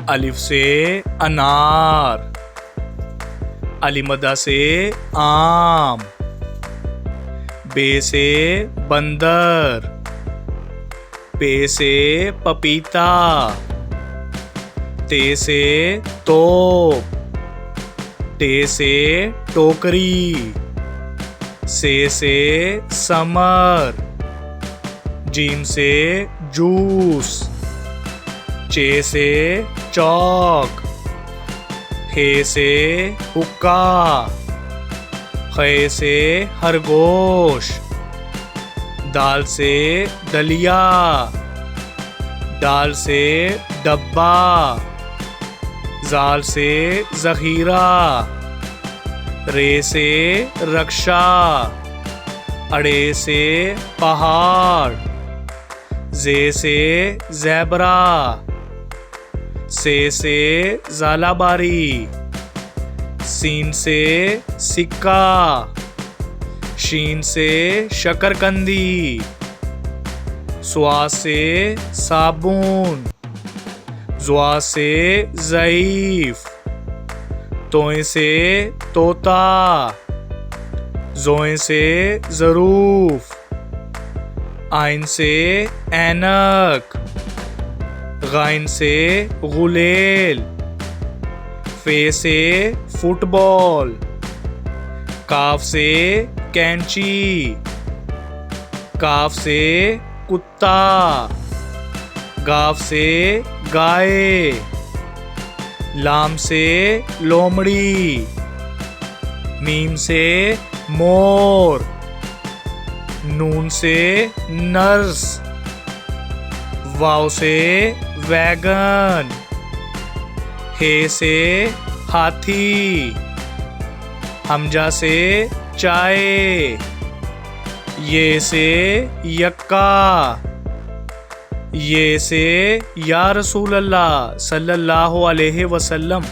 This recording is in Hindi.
अलिफ से अनार, अलिमदा से आम, बे से बंदर, पे से पपीता, ते से तोप, टे से टोकरी, से समर, जीम से जूस, चे से चौक, हे से हुक्का, खे से खरगोश, दाल से दलिया, डाल से डब्बा, जाल से जखीरा, रे से रक्षा, अड़े से पहाड़, जे से ज़ेबरा, से ज़ालाबारी, सीन से सिक्का, शीन से शकरकंदी, स्वा से साबुन, ज़्वा से ज़ईफ, तोए से तोता, ज़ोए से ज़रूफ, आइन से ऐनक, गाइन से गुलेल, फे से फुटबॉल, काफ से कैंची, काफ से कुत्ता, गाफ से गाय, लाम से लोमड़ी, मीम से मोर, नून से नर्स, वाव से वैगन, हे से हाथी, हमजा से चाय, ये से यक्का, ये से या रसूल अल्लाह सल्लल्लाहु अलैहि वसल्लम।